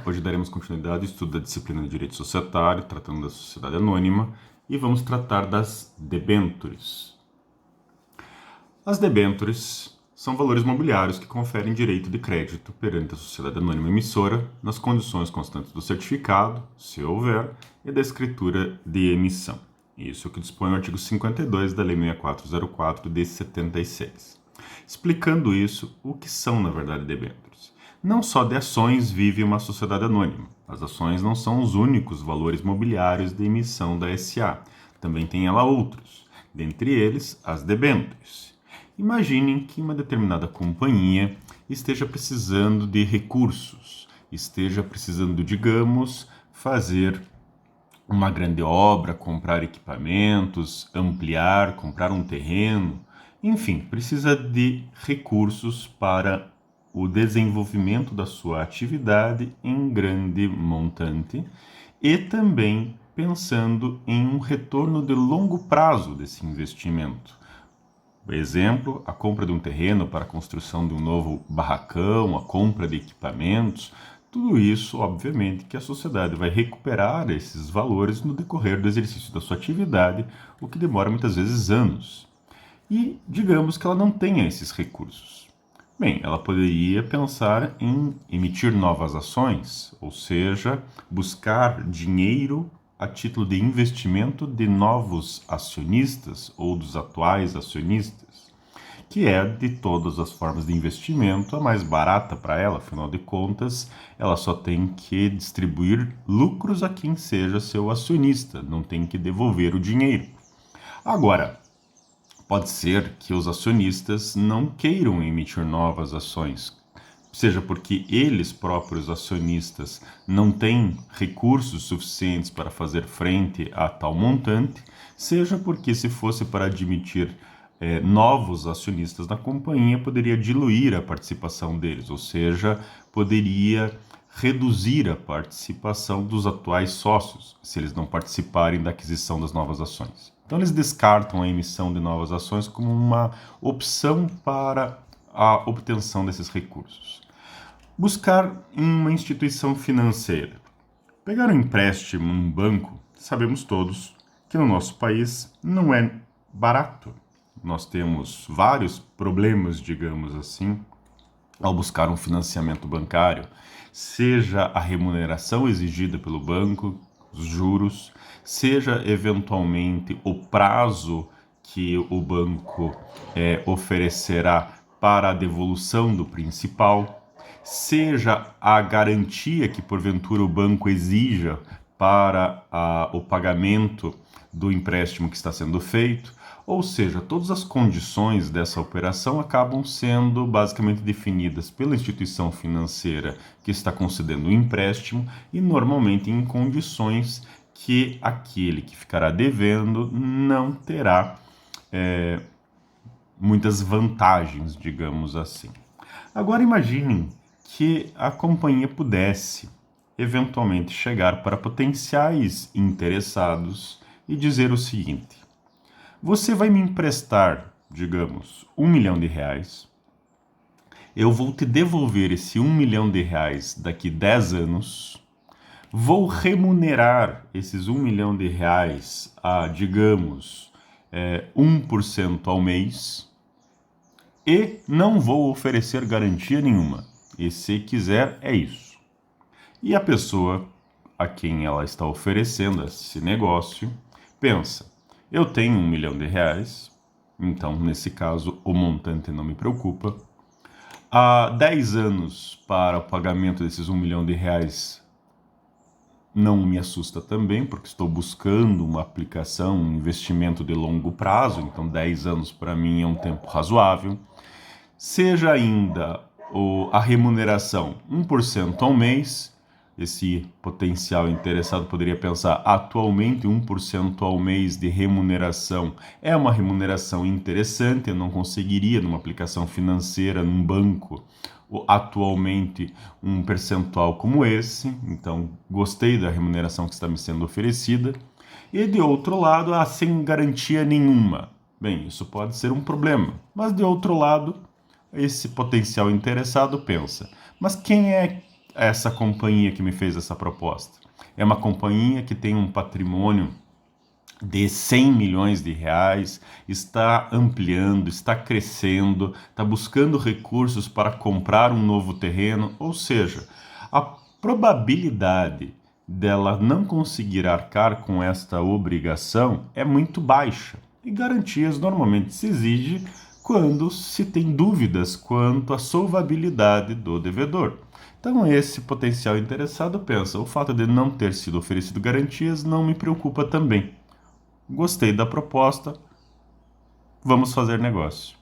Hoje daremos continuidade ao estudo da disciplina de Direito Societário, tratando da sociedade anônima, e vamos tratar das debêntures. As debêntures são valores mobiliários que conferem direito de crédito perante a sociedade anônima emissora nas condições constantes do certificado, se houver, e da escritura de emissão. Isso é o que dispõe o artigo 52 da Lei 6404 de 76. Explicando isso, o que são, na verdade, debêntures? Não só de ações vive uma sociedade anônima. As ações não são os únicos valores mobiliários de emissão da SA. Também tem ela outros, dentre eles as debêntures. Imaginem que uma determinada companhia esteja precisando de recursos, esteja precisando, digamos, fazer uma grande obra, comprar equipamentos, ampliar, comprar um terreno, enfim, precisa de recursos para o desenvolvimento da sua atividade em grande montante e também pensando em um retorno de longo prazo desse investimento. Por exemplo, a compra de um terreno para a construção de um novo barracão, a compra de equipamentos, tudo isso, obviamente, que a sociedade vai recuperar esses valores no decorrer do exercício da sua atividade, o que demora muitas vezes anos. E digamos que ela não tenha esses recursos. Bem, ela poderia pensar em emitir novas ações, ou seja, buscar dinheiro a título de investimento de novos acionistas ou dos atuais acionistas, que é de todas as formas de investimento a mais barata para ela, afinal de contas, ela só tem que distribuir lucros a quem seja seu acionista, não tem que devolver o dinheiro. Agora, pode ser que os acionistas não queiram emitir novas ações, seja porque eles próprios acionistas não têm recursos suficientes para fazer frente a tal montante, seja porque se fosse para admitir novos acionistas na companhia, poderia diluir a participação deles, ou seja, poderia reduzir a participação dos atuais sócios, se eles não participarem da aquisição das novas ações. Então, eles descartam a emissão de novas ações como uma opção para a obtenção desses recursos. Buscar em uma instituição financeira. Pegar um empréstimo num banco, sabemos todos que no nosso país não é barato. Nós temos vários problemas, digamos assim, ao buscar um financiamento bancário, seja a remuneração exigida pelo banco, os juros, seja eventualmente o prazo que o banco oferecerá para a devolução do principal, seja a garantia que porventura o banco exija para o pagamento do empréstimo que está sendo feito, ou seja, todas as condições dessa operação acabam sendo basicamente definidas pela instituição financeira que está concedendo o empréstimo e normalmente em condições que aquele que ficará devendo não terá muitas vantagens, digamos assim. Agora imaginem que a companhia pudesse eventualmente chegar para potenciais interessados e dizer o seguinte: você vai me emprestar, digamos, R$1 milhão, eu vou te devolver esse R$1 milhão daqui 10 anos, vou remunerar esses R$1 milhão a, digamos, 1% ao mês e não vou oferecer garantia nenhuma. E se quiser, é isso. E a pessoa a quem ela está oferecendo esse negócio pensa: eu tenho R$1 milhão, então nesse caso o montante não me preocupa. Há 10 anos para o pagamento desses R$1 milhão não me assusta também, porque estou buscando uma aplicação, um investimento de longo prazo, então 10 anos para mim é um tempo razoável. Seja ainda a remuneração 1% ao mês, esse potencial interessado poderia pensar: atualmente 1% ao mês de remuneração é uma remuneração interessante, eu não conseguiria numa aplicação financeira, num banco, atualmente um percentual como esse, então gostei da remuneração que está me sendo oferecida. E de outro lado, sem garantia nenhuma. Bem, isso pode ser um problema, mas de outro lado, esse potencial interessado pensa: mas quem é essa companhia que me fez essa proposta? É uma companhia que tem um patrimônio de 100 milhões de reais, está ampliando, está crescendo, está buscando recursos para comprar um novo terreno, ou seja, a probabilidade dela não conseguir arcar com esta obrigação é muito baixa. E garantias normalmente se exige quando se tem dúvidas quanto à solvabilidade do devedor. Então esse potencial interessado pensa, o fato de não ter sido oferecido garantias não me preocupa também. Gostei da proposta, vamos fazer negócio.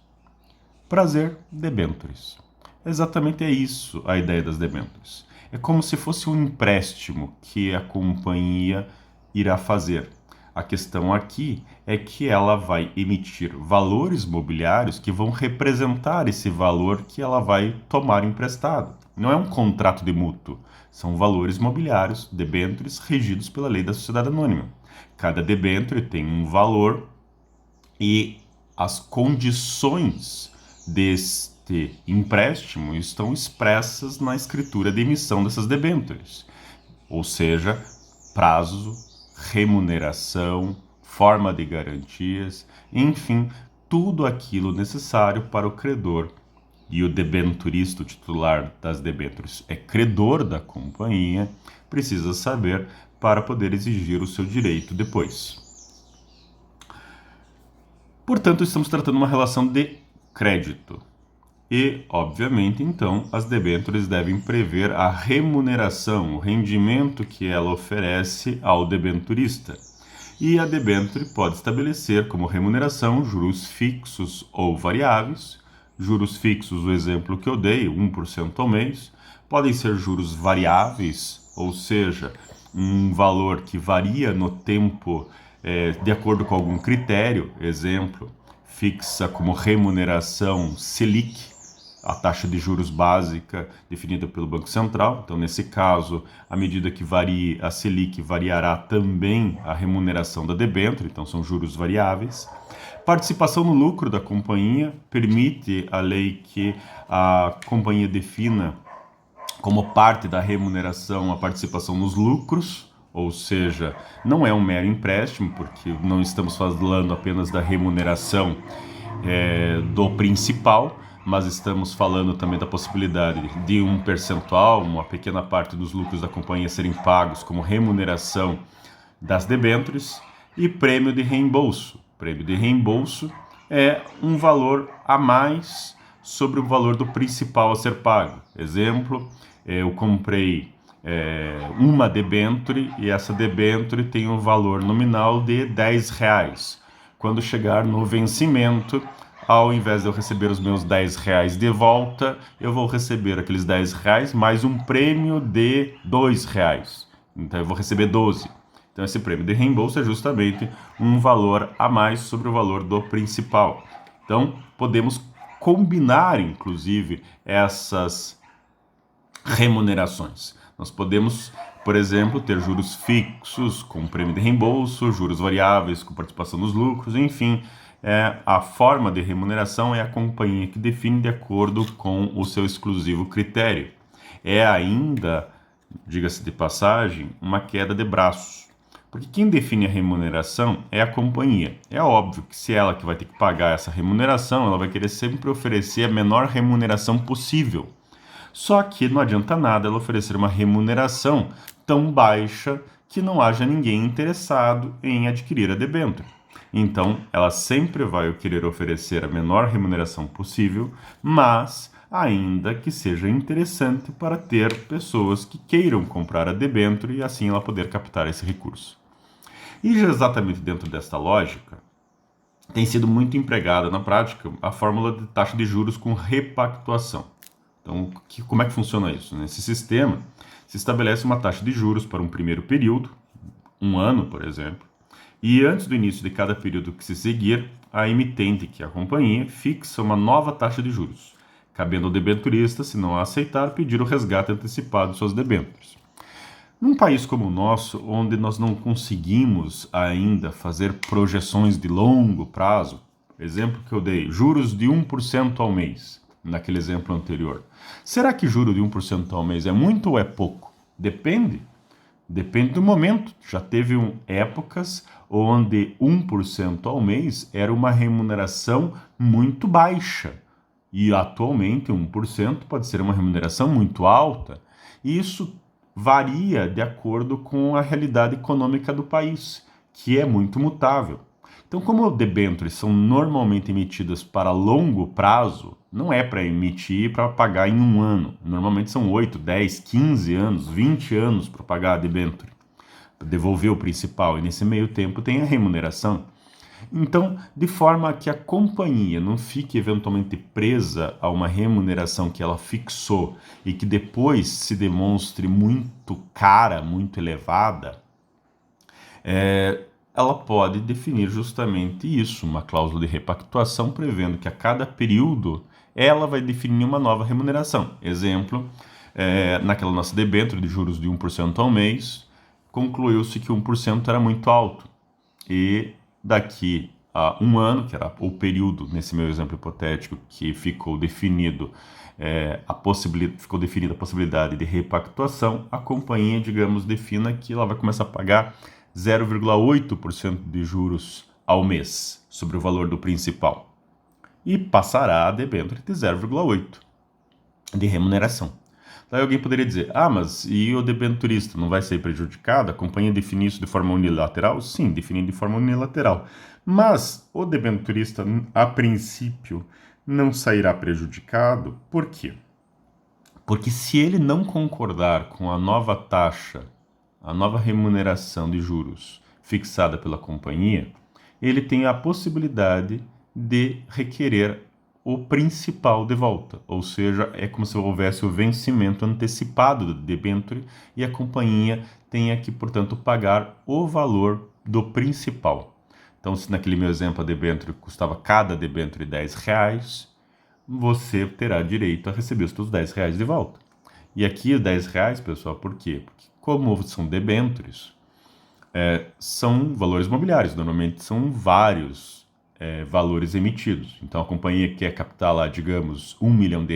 Prazer, debêntures. Exatamente é isso a ideia das debêntures. É como se fosse um empréstimo que a companhia irá fazer. A questão aqui é que ela vai emitir valores mobiliários que vão representar esse valor que ela vai tomar emprestado. Não é um contrato de mútuo, são valores mobiliários, debêntures, regidos pela lei da sociedade anônima. Cada debênture tem um valor e as condições deste empréstimo estão expressas na escritura de emissão dessas debêntures, ou seja, prazo, remuneração, forma de garantias, enfim, tudo aquilo necessário para o credor. E o debenturista, o titular das debêntures, é credor da companhia, precisa saber para poder exigir o seu direito depois. Portanto, estamos tratando uma relação de crédito. E, obviamente, então, as debêntures devem prever a remuneração, o rendimento que ela oferece ao debenturista. E a debênture pode estabelecer como remuneração juros fixos ou variáveis. Juros fixos, o exemplo que eu dei, 1% ao mês. Podem ser juros variáveis, ou seja, um valor que varia no tempo de acordo com algum critério, exemplo, fixa como remuneração Selic, a taxa de juros básica definida pelo Banco Central. Então, nesse caso, à medida que varie a Selic, variará também a remuneração da debênture, então são juros variáveis. Participação no lucro da companhia, permite a lei que a companhia defina como parte da remuneração a participação nos lucros, ou seja, não é um mero empréstimo, porque não estamos falando apenas da remuneração do principal, mas estamos falando também da possibilidade de um percentual, uma pequena parte dos lucros da companhia serem pagos como remuneração das debêntures e prêmio de reembolso. Prêmio de reembolso é um valor a mais sobre o valor do principal a ser pago. Exemplo, eu comprei uma debênture e essa debênture tem um valor nominal de R$10. Quando chegar no vencimento, ao invés de eu receber os meus R$10 de volta, eu vou receber aqueles R$10 mais um prêmio de R$2. Então eu vou receber 12. Então esse prêmio de reembolso é justamente um valor a mais sobre o valor do principal. Então podemos combinar, inclusive, essas remunerações. Nós podemos, por exemplo, ter juros fixos com prêmio de reembolso, juros variáveis com participação nos lucros, enfim, a forma de remuneração é a companhia que define de acordo com o seu exclusivo critério. É ainda, diga-se de passagem, uma queda de braços, porque quem define a remuneração é a companhia. É óbvio que se ela que vai ter que pagar essa remuneração, ela vai querer sempre oferecer a menor remuneração possível. Só que não adianta nada ela oferecer uma remuneração tão baixa que não haja ninguém interessado em adquirir a debênture. Então, ela sempre vai querer oferecer a menor remuneração possível, mas ainda que seja interessante para ter pessoas que queiram comprar a debênture e assim ela poder captar esse recurso. E exatamente dentro desta lógica, tem sido muito empregada na prática a fórmula de taxa de juros com repactuação. Então, como é que funciona isso? Nesse sistema, se estabelece uma taxa de juros para um primeiro período, um ano, por exemplo, e antes do início de cada período que se seguir, a emitente, que é a companhia, fixa uma nova taxa de juros, cabendo ao debenturista, se não a aceitar, pedir o resgate antecipado de suas debêntures. Num país como o nosso, onde nós não conseguimos ainda fazer projeções de longo prazo, exemplo que eu dei, juros de 1% ao mês, naquele exemplo anterior. Será que juro de 1% ao mês é muito ou é pouco? Depende. Depende do momento. Já teve épocas onde 1% ao mês era uma remuneração muito baixa. E atualmente 1% pode ser uma remuneração muito alta. E isso varia de acordo com a realidade econômica do país, que é muito mutável. Então, como debêntures são normalmente emitidas para longo prazo, não é para emitir para pagar em um ano. Normalmente são 8, 10, 15 anos, 20 anos para pagar a debênture, para devolver o principal. E nesse meio tempo tem a remuneração. Então, de forma que a companhia não fique eventualmente presa a uma remuneração que ela fixou e que depois se demonstre muito cara, muito elevada, ela pode definir justamente isso, uma cláusula de repactuação prevendo que a cada período ela vai definir uma nova remuneração. Exemplo, naquela nossa debênture de juros de 1% ao mês, concluiu-se que 1% era muito alto. E daqui a um ano, que era o período, nesse meu exemplo hipotético, que ficou definida a possibilidade de repactuação, a companhia, digamos, defina que ela vai começar a pagar 0,8% de juros ao mês sobre o valor do principal e passará a debênture de 0,8% de remuneração. Daí alguém poderia dizer, mas e o debenturista não vai ser prejudicado? A companhia define isso de forma unilateral? Sim, define de forma unilateral. Mas o debenturista, a princípio, não sairá prejudicado. Por quê? Porque se ele não concordar com a nova taxa, a nova remuneração de juros fixada pela companhia, ele tem a possibilidade de requerer o principal de volta, ou seja, é como se houvesse o vencimento antecipado do debênture e a companhia tenha que, portanto, pagar o valor do principal. Então, se naquele meu exemplo a debênture custava cada debênture R$10, você terá direito a receber os seus R$10 de volta. E aqui os R$10, pessoal, por quê? Porque como são debêntures, são valores mobiliários, normalmente são vários valores emitidos. Então, a companhia que quer captar lá, digamos, R$1 milhão,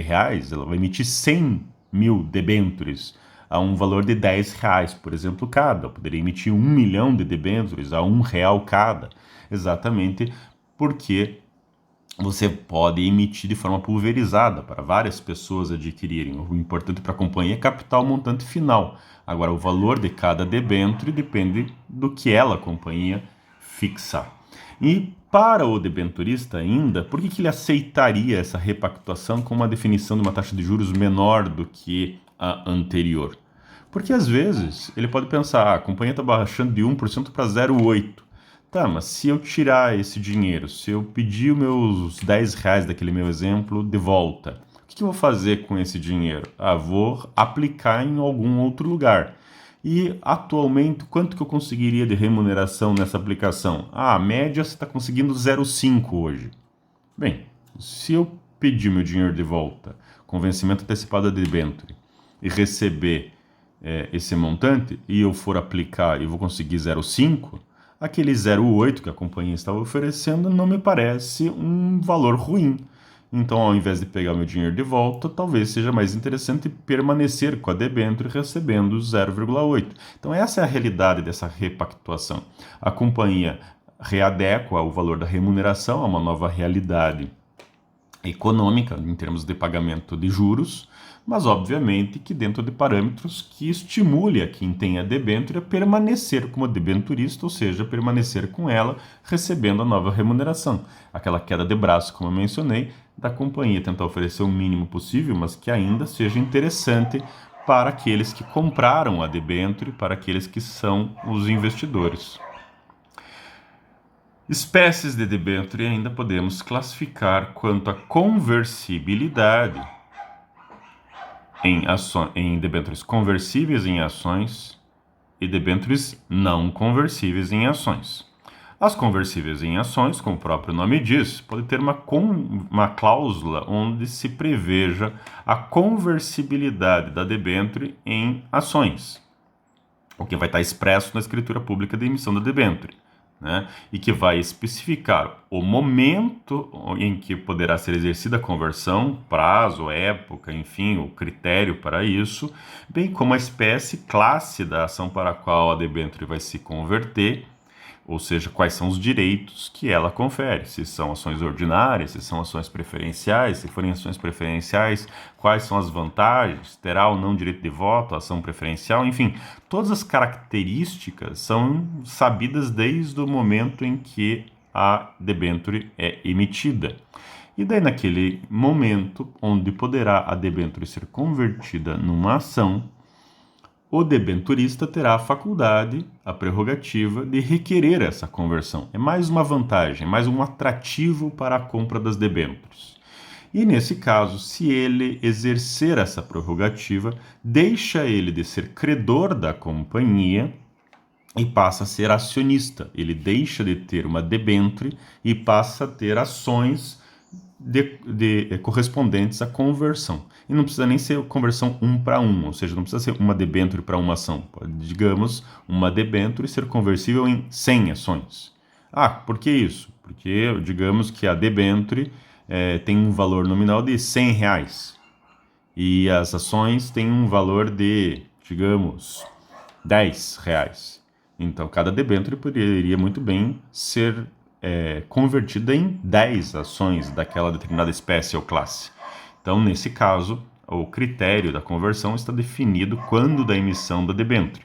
ela vai emitir 100 mil debêntures a um valor de R$10, por exemplo, cada. Eu poderia emitir 1 milhão de debêntures a R$1 cada, exatamente porque você pode emitir de forma pulverizada para várias pessoas adquirirem. O importante para a companhia é captar o montante final. Agora, o valor de cada debênture depende do que ela, a companhia, fixar. E para o debenturista ainda, por que ele aceitaria essa repactuação com uma definição de uma taxa de juros menor do que a anterior? Porque às vezes ele pode pensar, a companhia está baixando de 1% para 0,8%. Tá, mas se eu tirar esse dinheiro, se eu pedir os meus R$10 daquele meu exemplo de volta, o que eu vou fazer com esse dinheiro? Vou aplicar em algum outro lugar. E atualmente, quanto que eu conseguiria de remuneração nessa aplicação? A média você está conseguindo 0,5 hoje. Bem, se eu pedir meu dinheiro de volta com vencimento antecipado da debênture e receber esse montante e eu for aplicar e vou conseguir 0,5, aquele 0,8 que a companhia estava oferecendo não me parece um valor ruim. Então, ao invés de pegar meu dinheiro de volta, talvez seja mais interessante permanecer com a debênture recebendo 0,8. Então, essa é a realidade dessa repactuação. A companhia readequa o valor da remuneração a uma nova realidade econômica, em termos de pagamento de juros, mas obviamente que dentro de parâmetros que estimule a quem tem a debênture a permanecer como debenturista, ou seja, permanecer com ela recebendo a nova remuneração. Aquela queda de braço, como eu mencionei, da companhia tentar oferecer o mínimo possível, mas que ainda seja interessante para aqueles que compraram a debênture, para aqueles que são os investidores. Espécies de debênture ainda podemos classificar quanto à conversibilidade em debêntures conversíveis em ações e debêntures não conversíveis em ações. As conversíveis em ações, como o próprio nome diz, pode ter uma cláusula onde se preveja a conversibilidade da debênture em ações, o que vai estar expresso na escritura pública de emissão da debênture. né? E que vai especificar o momento em que poderá ser exercida a conversão, prazo, época, enfim, o critério para isso, bem como a espécie, classe da ação para a qual a debênture vai se converter, ou seja, quais são os direitos que ela confere, se são ações ordinárias, se são ações preferenciais, se forem ações preferenciais, quais são as vantagens, terá ou não direito de voto, ação preferencial, enfim, todas as características são sabidas desde o momento em que a debênture é emitida. E daí, naquele momento onde poderá a debênture ser convertida numa ação, o debenturista terá a faculdade, a prerrogativa de requerer essa conversão. É mais uma vantagem, mais um atrativo para a compra das debêntures. E nesse caso, se ele exercer essa prerrogativa, deixa ele de ser credor da companhia e passa a ser acionista. Ele deixa de ter uma debênture e passa a ter ações correspondentes à conversão. E não precisa nem ser conversão 1 para 1, ou seja, não precisa ser uma debênture para uma ação. Pode, digamos, uma debênture ser conversível em 100 ações. Ah, por que isso? Porque, digamos que a debênture tem um valor nominal de R$100 e as ações têm um valor de, digamos, R$10. Então, cada debênture poderia muito bem ser convertida em 10 ações daquela determinada espécie ou classe. Então, nesse caso, o critério da conversão está definido quando da emissão da debênture.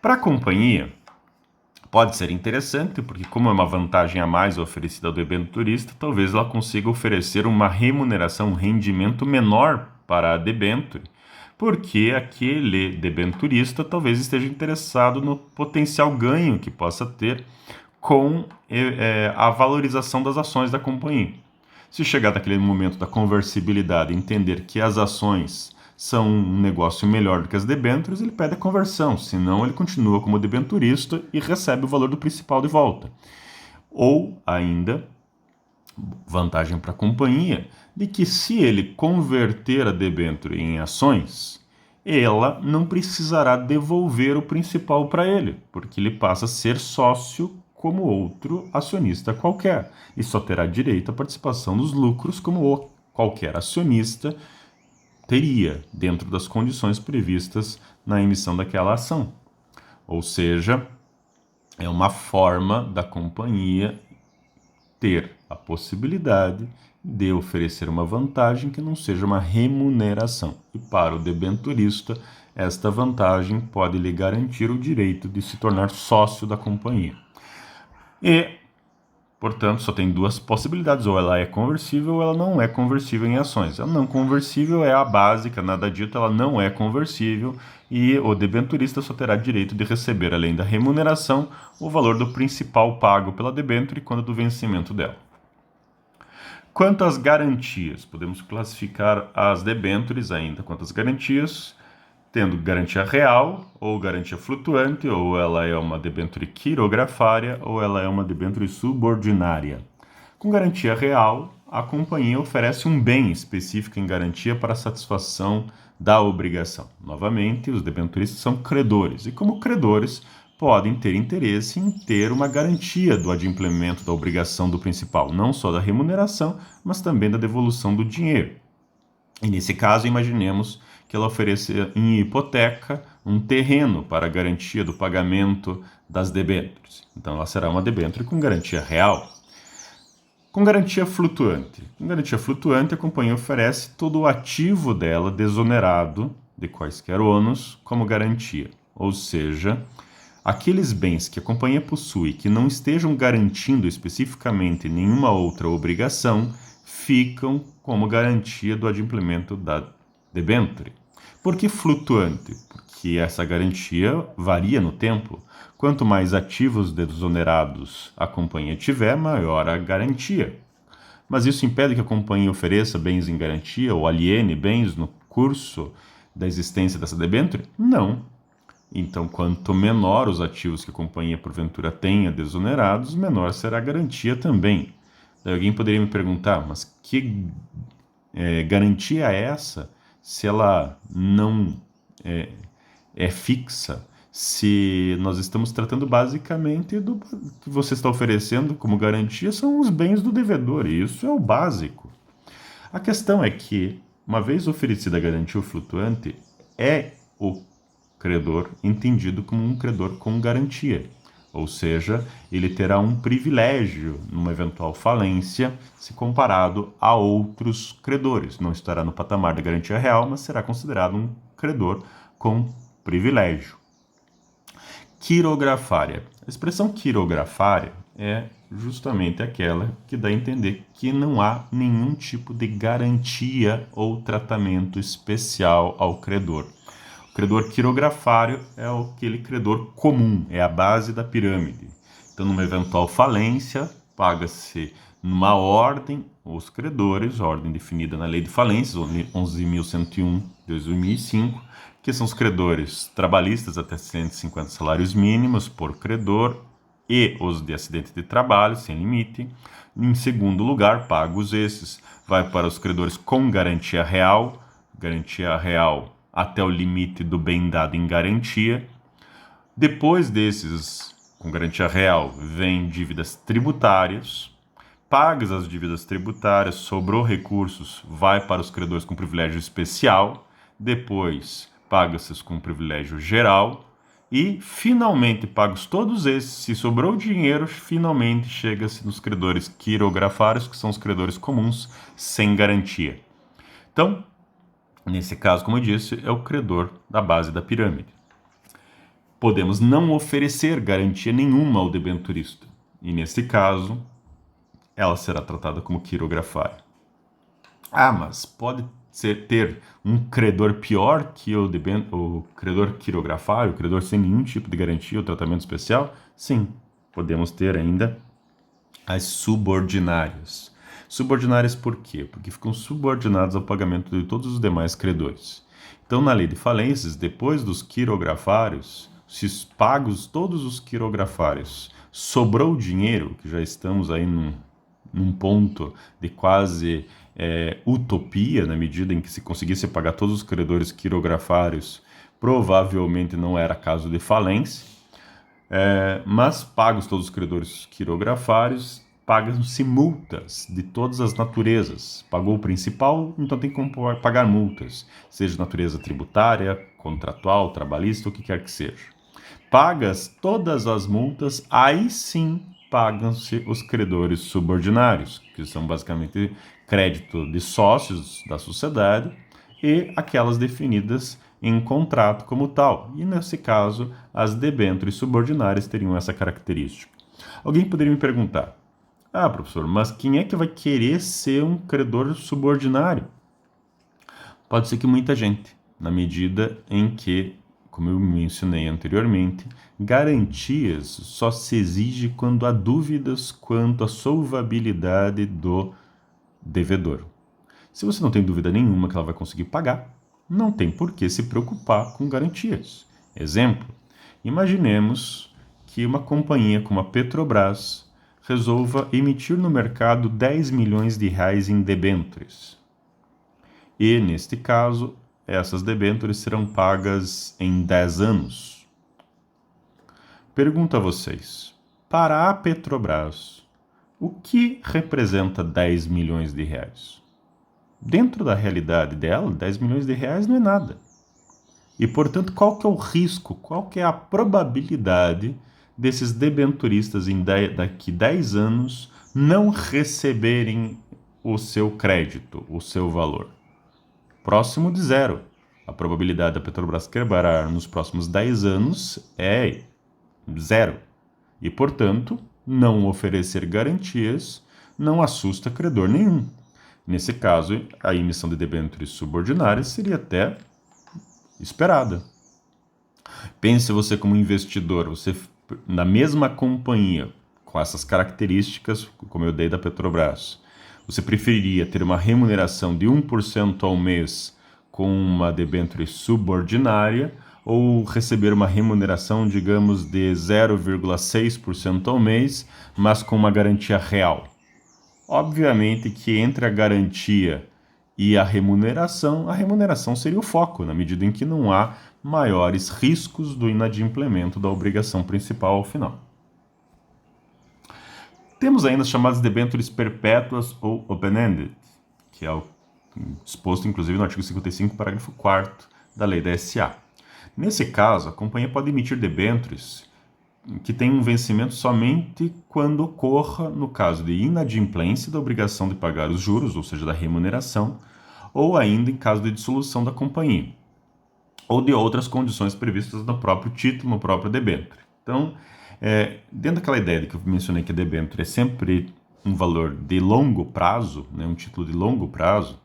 Para a companhia, pode ser interessante, porque como é uma vantagem a mais oferecida ao debenturista, talvez ela consiga oferecer uma remuneração, um rendimento menor para a debênture, porque aquele debenturista talvez esteja interessado no potencial ganho que possa ter com a valorização das ações da companhia. Se chegar naquele momento da conversibilidade e entender que as ações são um negócio melhor do que as debêntures, ele pede a conversão, senão ele continua como debenturista e recebe o valor do principal de volta. Ou ainda, vantagem para a companhia, de que se ele converter a debênture em ações, ela não precisará devolver o principal para ele, porque ele passa a ser sócio como outro acionista qualquer, e só terá direito à participação dos lucros como qualquer acionista teria, dentro das condições previstas na emissão daquela ação. Ou seja, é uma forma da companhia ter a possibilidade de oferecer uma vantagem que não seja uma remuneração. E para o debenturista, esta vantagem pode lhe garantir o direito de se tornar sócio da companhia. E, portanto, só tem duas possibilidades, ou ela é conversível ou ela não é conversível em ações. A não conversível é a básica, nada dito, ela não é conversível e o debenturista só terá direito de receber, além da remuneração, o valor do principal pago pela debênture quando do vencimento dela. Quanto às garantias, podemos classificar as debêntures ainda quanto às garantias, tendo garantia real ou garantia flutuante, ou ela é uma debênture quirografária, ou ela é uma debênture subordinária. Com garantia real, a companhia oferece um bem específico em garantia para a satisfação da obrigação. Novamente, os debenturistas são credores, e como credores, podem ter interesse em ter uma garantia do adimplemento da obrigação do principal, não só da remuneração, mas também da devolução do dinheiro. E nesse caso, imaginemos que ela ofereça em hipoteca um terreno para a garantia do pagamento das debêntures. Então, ela será uma debênture com garantia real. Com garantia flutuante. Com garantia flutuante, a companhia oferece todo o ativo dela desonerado de quaisquer ônus como garantia. Ou seja, aqueles bens que a companhia possui que não estejam garantindo especificamente nenhuma outra obrigação ficam como garantia do adimplemento da debênture. Por que flutuante? Porque essa garantia varia no tempo. Quanto mais ativos desonerados a companhia tiver, maior a garantia. Mas isso impede que a companhia ofereça bens em garantia ou aliene bens no curso da existência dessa debênture? Não. Então, quanto menor os ativos que a companhia porventura tenha desonerados, menor será a garantia também. Daí alguém poderia me perguntar, mas que garantia é essa se ela não é fixa, Se nós estamos tratando basicamente do que você está oferecendo como garantia são os bens do devedor, e isso é o básico. A questão é que, uma vez oferecida a garantia flutuante, é o credor entendido como um credor com garantia. Ou seja, ele terá um privilégio numa eventual falência se comparado a outros credores. Não estará no patamar da garantia real, mas será considerado um credor com privilégio. Quirografária. A expressão quirografária é justamente aquela que dá a entender que não há nenhum tipo de garantia ou tratamento especial ao credor. O credor quirografário é aquele credor comum, é a base da pirâmide. Então, numa eventual falência, paga-se numa ordem os credores, ordem definida na Lei de Falências, 11.101 de 2005, que são os credores trabalhistas até 150 salários mínimos por credor e os de acidente de trabalho, sem limite. Em segundo lugar, pagos esses, vai para os credores com garantia real até o limite do bem dado em garantia. Depois desses, com garantia real, vem dívidas tributárias. Pagas as dívidas tributárias, sobrou recursos, vai para os credores com privilégio especial. Depois, paga-se com privilégio geral. E, finalmente, pagos todos esses, se sobrou dinheiro, finalmente chega-se nos credores quirografários, que são os credores comuns, sem garantia. Então, nesse caso, como eu disse, é o credor da base da pirâmide. Podemos não oferecer garantia nenhuma ao debenturista, e nesse caso, ela será tratada como quirografária. Mas pode ter um credor pior que o credor quirografário, o credor sem nenhum tipo de garantia ou tratamento especial? Sim, podemos ter ainda as subordinárias. Subordinárias por quê? Porque ficam subordinadas ao pagamento de todos os demais credores. Então, na lei de falências, depois dos quirografários, se pagos todos os quirografários, sobrou dinheiro, que já estamos aí num ponto de quase utopia, na medida em que se conseguisse pagar todos os credores quirografários, provavelmente não era caso de falência, mas pagos todos os credores quirografários, pagam-se multas de todas as naturezas. Pagou o principal, então tem como pagar multas, seja de natureza tributária, contratual, trabalhista, o que quer que seja. Pagas todas as multas, aí sim pagam-se os credores subordinários, que são basicamente crédito de sócios da sociedade e aquelas definidas em contrato como tal. E nesse caso, as debêntures subordinárias teriam essa característica. Alguém poderia me perguntar: professor, mas quem é que vai querer ser um credor subordinário? Pode ser que muita gente, na medida em que, como eu mencionei anteriormente, garantias só se exige quando há dúvidas quanto à solvabilidade do devedor. Se você não tem dúvida nenhuma que ela vai conseguir pagar, não tem por que se preocupar com garantias. Exemplo, imaginemos que uma companhia como a Petrobras resolva emitir no mercado 10 milhões de reais em debêntures. E, neste caso, essas debêntures serão pagas em 10 anos. Pergunto a vocês, para a Petrobras, o que representa 10 milhões de reais? Dentro da realidade dela, 10 milhões de reais não é nada. E, portanto, qual que é o risco, qual que é a probabilidade desses debenturistas daqui 10 anos não receberem o seu crédito, o seu valor? Próximo de zero. A probabilidade da Petrobras quebrar nos próximos 10 anos é zero. E, portanto, não oferecer garantias não assusta credor nenhum. Nesse caso, a emissão de debêntures subordinárias seria até esperada. Pense você como investidor, você na mesma companhia, com essas características, como eu dei da Petrobras, você preferiria ter uma remuneração de 1% ao mês com uma debênture subordinária ou receber uma remuneração, digamos, de 0,6% ao mês, mas com uma garantia real? Obviamente que entre a garantia e a remuneração seria o foco, na medida em que não há maiores riscos do inadimplemento da obrigação principal ao final. Temos ainda as chamadas debêntures perpétuas ou open-ended, que é o disposto inclusive no artigo 55, parágrafo 4º da lei da SA. Nesse caso, a companhia pode emitir debêntures que têm um vencimento somente quando ocorra no caso de inadimplência da obrigação de pagar os juros, ou seja, da remuneração, ou ainda em caso de dissolução da companhia, ou de outras condições previstas no próprio título, no próprio debênture. Então, dentro daquela ideia de que eu mencionei que a debênture é sempre um valor de longo prazo, né, um título de longo prazo,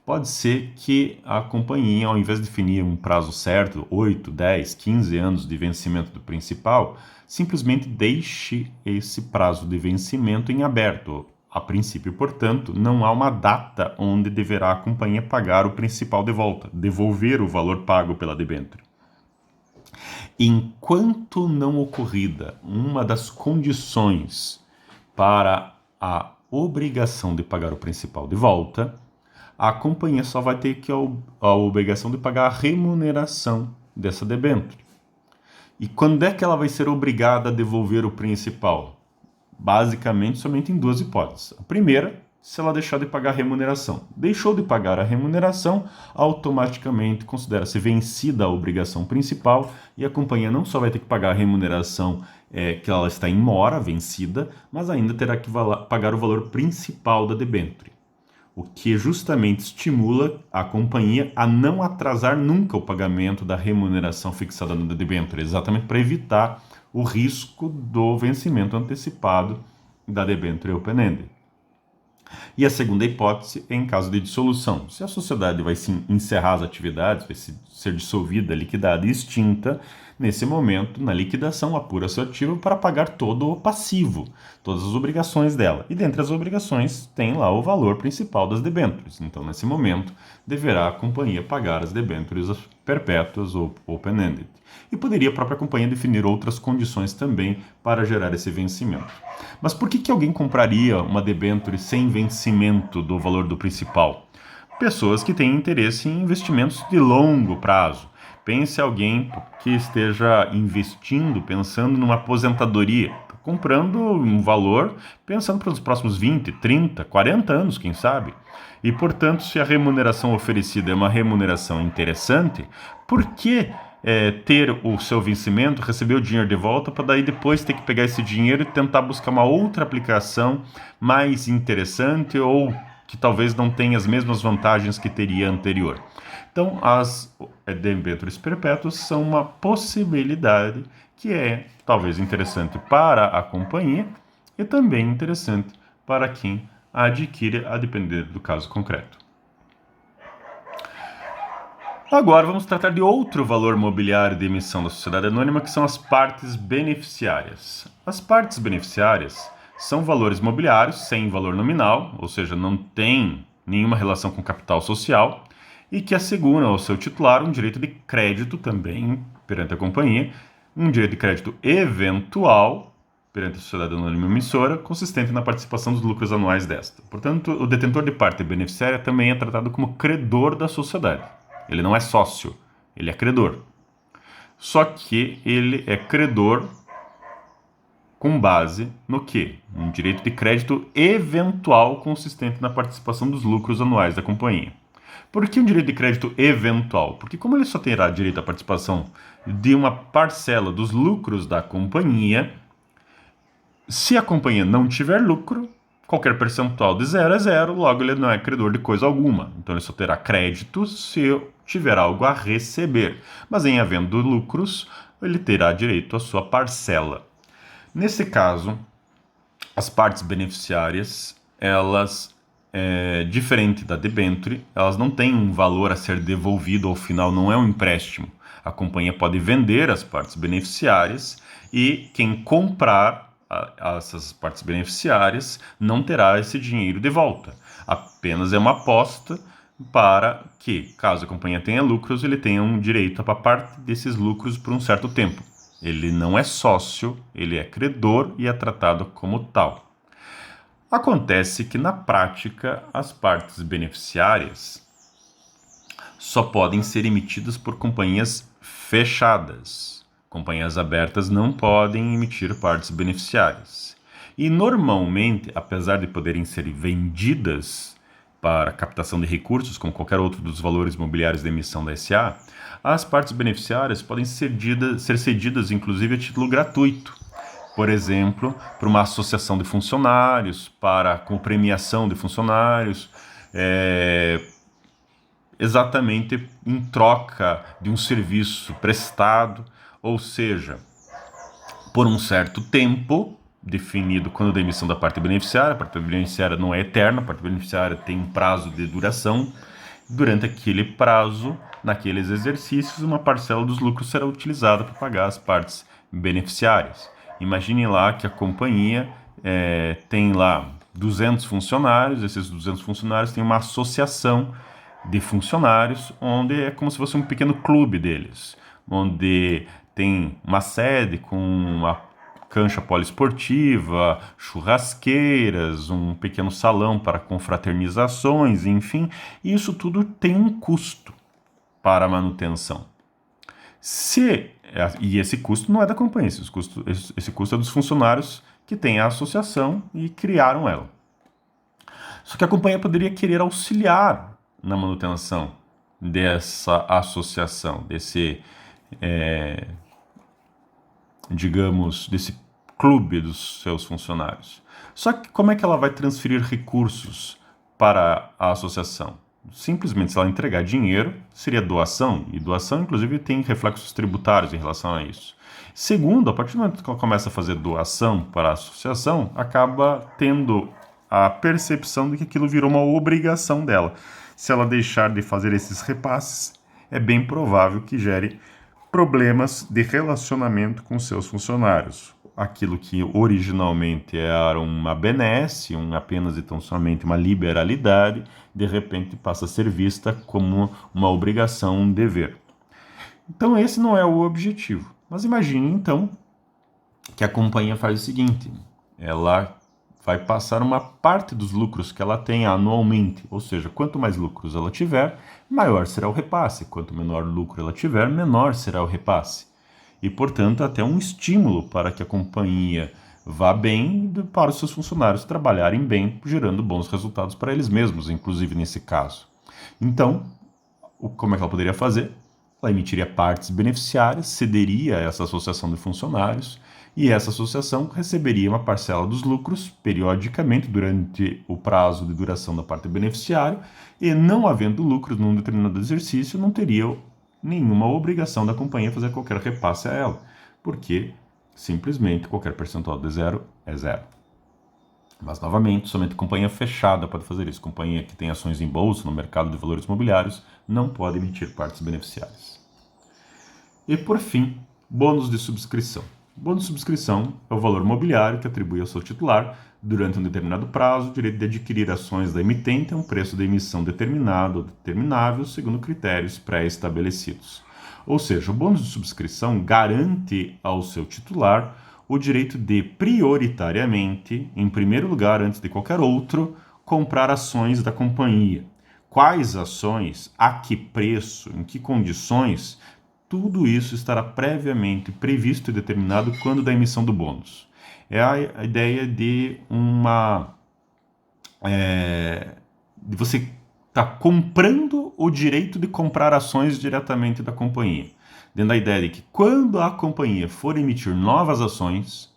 pode ser que a companhia, ao invés de definir um prazo certo, 8, 10, 15 anos de vencimento do principal, simplesmente deixe esse prazo de vencimento em aberto. A princípio, portanto, não há uma data onde deverá a companhia pagar o principal de volta, devolver o valor pago pela debênture. Enquanto não ocorrida uma das condições para a obrigação de pagar o principal de volta, a companhia só vai ter a obrigação de pagar a remuneração dessa debênture. E quando é que ela vai ser obrigada a devolver o principal? Basicamente, somente em duas hipóteses. A primeira, se ela deixar de pagar a remuneração. Deixou de pagar a remuneração, automaticamente considera-se vencida a obrigação principal e a companhia não só vai ter que pagar a remuneração que ela está em mora, vencida, mas ainda terá que pagar o valor principal da debênture, o que justamente estimula a companhia a não atrasar nunca o pagamento da remuneração fixada no debênture, exatamente para evitar o risco do vencimento antecipado da debênture open-ended. E a segunda hipótese é em caso de dissolução. Se a sociedade vai encerrar as atividades, vai ser dissolvida, liquidada e extinta, nesse momento, na liquidação, apura-se o ativo para pagar todo o passivo, todas as obrigações dela. E dentre as obrigações tem lá o valor principal das debêntures. Então, nesse momento, deverá a companhia pagar as debêntures perpétuas ou open-ended. E poderia a própria companhia definir outras condições também para gerar esse vencimento. Mas por que alguém compraria uma debênture sem vencimento do valor do principal? Pessoas que têm interesse em investimentos de longo prazo. Pense alguém que esteja investindo, pensando numa aposentadoria, comprando um valor, pensando para os próximos 20, 30, 40 anos, quem sabe. E, portanto, se a remuneração oferecida é uma remuneração interessante, por que ter o seu vencimento, receber o dinheiro de volta, para daí depois ter que pegar esse dinheiro e tentar buscar uma outra aplicação mais interessante ou que talvez não tenha as mesmas vantagens que teria anterior? Então, as debêntures perpétuas são uma possibilidade que é talvez interessante para a companhia e também interessante para quem a adquire, a depender do caso concreto. Agora vamos tratar de outro valor mobiliário de emissão da sociedade anônima, que são as partes beneficiárias. As partes beneficiárias são valores mobiliários sem valor nominal, ou seja, não tem nenhuma relação com capital social, e que asseguram ao seu titular um direito de crédito também perante a companhia, um direito de crédito eventual perante a sociedade anônima emissora, consistente na participação dos lucros anuais desta. Portanto, o detentor de parte beneficiária também é tratado como credor da sociedade. Ele não é sócio, ele é credor. Só que ele é credor com base no quê? Um direito de crédito eventual consistente na participação dos lucros anuais da companhia. Por que um direito de crédito eventual? Porque como ele só terá direito à participação de uma parcela dos lucros da companhia, se a companhia não tiver lucro, qualquer percentual de 0 é 0, logo ele não é credor de coisa alguma. Então ele só terá crédito se tiver algo a receber. Mas em havendo lucros, ele terá direito à sua parcela. Nesse caso, as partes beneficiárias, elas, diferente da debênture, elas não têm um valor a ser devolvido ao final, não é um empréstimo. A companhia pode vender as partes beneficiárias e quem comprar essas partes beneficiárias não terá esse dinheiro de volta. Apenas é uma aposta para que, caso a companhia tenha lucros, ele tenha um direito a parte desses lucros por um certo tempo. Ele não é sócio, ele é credor e é tratado como tal. Acontece que, na prática, as partes beneficiárias só podem ser emitidas por companhias fechadas. Companhias abertas não podem emitir partes beneficiárias. E normalmente, apesar de poderem ser vendidas para captação de recursos, como qualquer outro dos valores mobiliários da emissão da SA, as partes beneficiárias podem ser cedidas, inclusive, a título gratuito. Por exemplo, para uma associação de funcionários, com premiação de funcionários, exatamente em troca de um serviço prestado, ou seja, por um certo tempo definido quando da emissão da parte beneficiária. A parte beneficiária não é eterna, a parte beneficiária tem um prazo de duração. Durante aquele prazo, naqueles exercícios, uma parcela dos lucros será utilizada para pagar as partes beneficiárias. Imagine lá que a companhia tem lá 200 funcionários, esses 200 funcionários têm uma associação de funcionários, onde é como se fosse um pequeno clube deles, onde tem uma sede com uma cancha poliesportiva, churrasqueiras, um pequeno salão para confraternizações, enfim, isso tudo tem um custo para a manutenção. E esse custo não é da companhia, esse custo é dos funcionários que têm a associação e criaram ela. Só que a companhia poderia querer auxiliar na manutenção dessa associação, desse clube dos seus funcionários. Só que como é que ela vai transferir recursos para a associação? Simplesmente, se ela entregar dinheiro, seria doação, e doação, inclusive, tem reflexos tributários em relação a isso. Segundo, a partir do momento que ela começa a fazer doação para a associação, acaba tendo a percepção de que aquilo virou uma obrigação dela. Se ela deixar de fazer esses repasses, é bem provável que gere problemas de relacionamento com seus funcionários. Aquilo que originalmente era uma benesse, apenas e tão somente uma liberalidade, de repente passa a ser vista como uma obrigação, um dever. Então esse não é o objetivo. Mas imagine então que a companhia faz o seguinte: ela vai passar uma parte dos lucros que ela tem anualmente, ou seja, quanto mais lucros ela tiver, maior será o repasse. Quanto menor lucro ela tiver, menor será o repasse. E, portanto, até um estímulo para que a companhia vá bem para os seus funcionários trabalharem bem, gerando bons resultados para eles mesmos, inclusive nesse caso. Então, como é que ela poderia fazer? Ela emitiria partes beneficiárias, cederia a essa associação de funcionários, e essa associação receberia uma parcela dos lucros periodicamente durante o prazo de duração da parte beneficiária, e não havendo lucros num determinado exercício, não teria nenhuma obrigação da companhia fazer qualquer repasse a ela, porque simplesmente qualquer percentual de zero é zero. Mas, novamente, somente companhia fechada pode fazer isso. Companhia que tem ações em bolsa no mercado de valores imobiliários não pode emitir partes beneficiárias. E, por fim, bônus de subscrição. Bônus de subscrição é o valor mobiliário que atribui ao seu titular, durante um determinado prazo, o direito de adquirir ações da emitente a um preço de emissão determinado ou determinável segundo critérios pré-estabelecidos. Ou seja, o bônus de subscrição garante ao seu titular o direito de, prioritariamente, em primeiro lugar, antes de qualquer outro, comprar ações da companhia. Quais ações, a que preço, em que condições, tudo isso estará previamente previsto e determinado quando da emissão do bônus. É a ideia de de você estar comprando o direito de comprar ações diretamente da companhia. Dentro da ideia de que quando a companhia for emitir novas ações,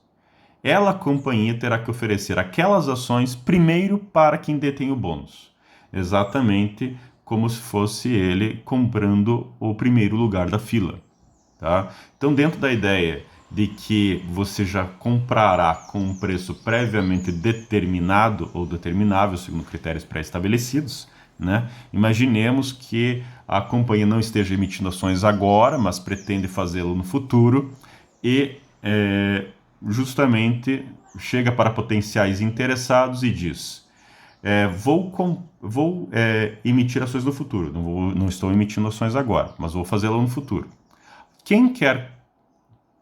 a companhia terá que oferecer aquelas ações primeiro para quem detém o bônus. Exatamente como se fosse ele comprando o primeiro lugar da fila. Tá? Então, dentro da ideia de que você já comprará com um preço previamente determinado ou determinável, segundo critérios pré-estabelecidos, né? Imaginemos que a companhia não esteja emitindo ações agora, mas pretende fazê-lo no futuro e justamente chega para potenciais interessados e diz: vou emitir ações no futuro, não estou emitindo ações agora, mas vou fazê-lo no futuro. Quem quer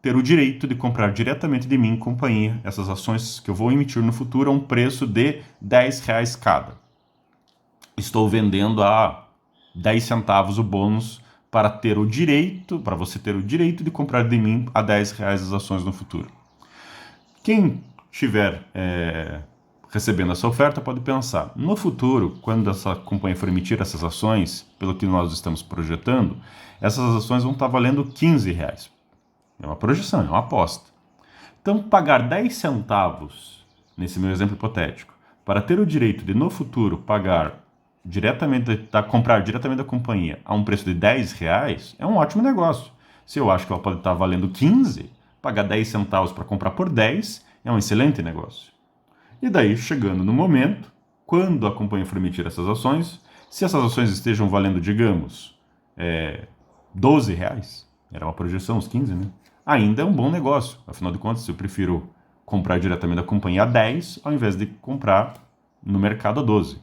ter o direito de comprar diretamente de mim, companhia, essas ações que eu vou emitir no futuro a um preço de R$10 cada? Estou vendendo a 10 centavos o bônus para você ter o direito de comprar de mim a R$10 as ações no futuro. Quem estiver recebendo essa oferta pode pensar, no futuro, quando essa companhia for emitir essas ações, pelo que nós estamos projetando, essas ações vão estar valendo R$15. É uma projeção, é uma aposta. Então, pagar 10 centavos, nesse meu exemplo hipotético, para ter o direito de, no futuro, comprar diretamente da companhia a um preço de R$10, é um ótimo negócio. Se eu acho que ela pode estar valendo 15, pagar 10 centavos para comprar por 10 é um excelente negócio. E daí, chegando no momento, quando a companhia for emitir essas ações, se essas ações estejam valendo, digamos, R$12, era uma projeção, uns 15, né? Ainda é um bom negócio. Afinal de contas, eu prefiro comprar diretamente da companhia a 10 ao invés de comprar no mercado a 12.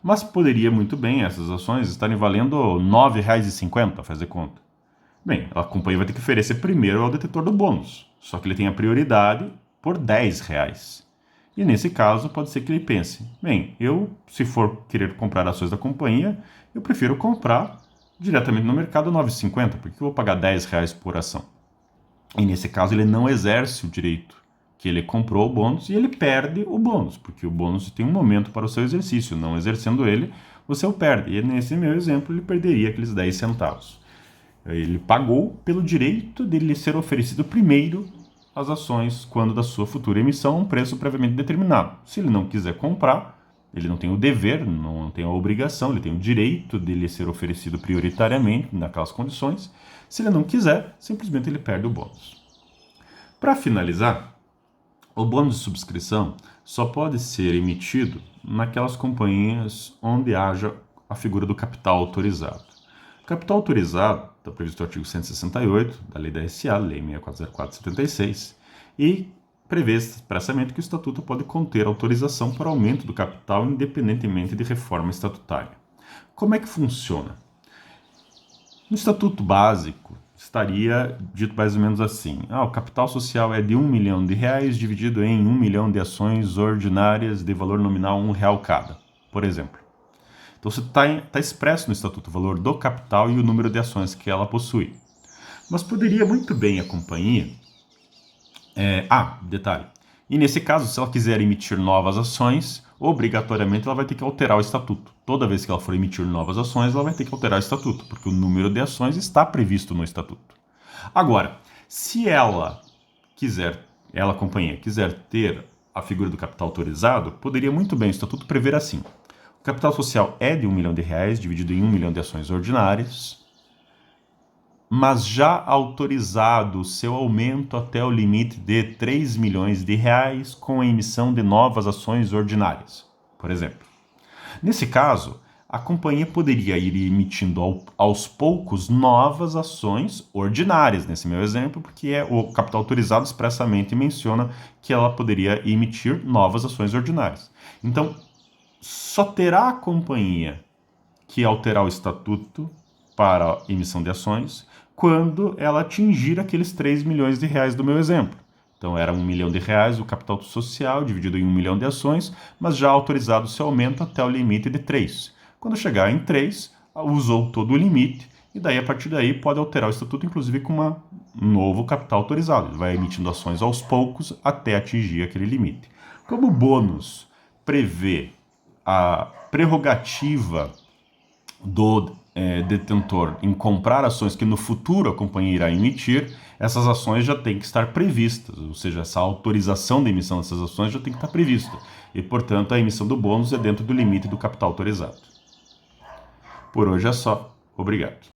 Mas poderia muito bem essas ações estarem valendo R$9,50, fazer conta. Bem, a companhia vai ter que oferecer primeiro ao detentor do bônus, só que ele tem a prioridade por R$10. E nesse caso, pode ser que ele pense, bem, se for querer comprar ações da companhia, eu prefiro comprar diretamente no mercado a R$9,50, porque eu vou pagar R$10 por ação. E nesse caso, ele não exerce o direito que ele comprou o bônus e ele perde o bônus, porque o bônus tem um momento para o seu exercício, não exercendo ele, você o perde. E nesse meu exemplo, ele perderia aqueles 10 centavos. Ele pagou pelo direito de lhe ser oferecido primeiro as ações quando da sua futura emissão a um preço previamente determinado. Se ele não quiser comprar, ele não tem o dever, não tem a obrigação, ele tem o direito de lhe ser oferecido prioritariamente naquelas condições. Se ele não quiser, simplesmente ele perde o bônus. Para finalizar, o bônus de subscrição só pode ser emitido naquelas companhias onde haja a figura do capital autorizado. O capital autorizado está previsto no artigo 168 da Lei da SA, Lei 6404/76, e prevê expressamente que o Estatuto pode conter autorização para aumento do capital independentemente de reforma estatutária. Como é que funciona? No Estatuto Básico estaria dito mais ou menos assim: o capital social é de R$1 milhão dividido em 1 milhão de ações ordinárias de valor nominal R$1 cada, por exemplo. Então, está expresso no Estatuto o valor do capital e o número de ações que ela possui. Mas poderia muito bem a companhia... detalhe. E nesse caso, se ela quiser emitir novas ações, obrigatoriamente ela vai ter que alterar o Estatuto. Toda vez que ela for emitir novas ações, ela vai ter que alterar o Estatuto, porque o número de ações está previsto no Estatuto. Agora, se a companhia, quiser ter a figura do capital autorizado, poderia muito bem o Estatuto prever assim: o capital social é de R$1 milhão dividido em 1 milhão de ações ordinárias, mas já autorizado o seu aumento até o limite de R$3 milhões com a emissão de novas ações ordinárias, por exemplo. Nesse caso, a companhia poderia ir emitindo aos poucos novas ações ordinárias, nesse meu exemplo, porque o capital autorizado expressamente menciona que ela poderia emitir novas ações ordinárias. Então, só terá a companhia que alterar o estatuto para a emissão de ações quando ela atingir aqueles R$3 milhões do meu exemplo. Então era R$1 milhão o capital social dividido em 1 milhão de ações, mas já autorizado o seu aumento até o limite de 3. Quando chegar em 3, usou todo o limite e daí a partir daí pode alterar o estatuto, inclusive com um novo capital autorizado. Ele vai emitindo ações aos poucos até atingir aquele limite. Como o bônus prevê a prerrogativa do detentor em comprar ações que no futuro a companhia irá emitir, essas ações já têm que estar previstas, ou seja, essa autorização de emissão dessas ações já tem que estar prevista, e portanto a emissão do bônus é dentro do limite do capital autorizado. Por hoje é só. Obrigado.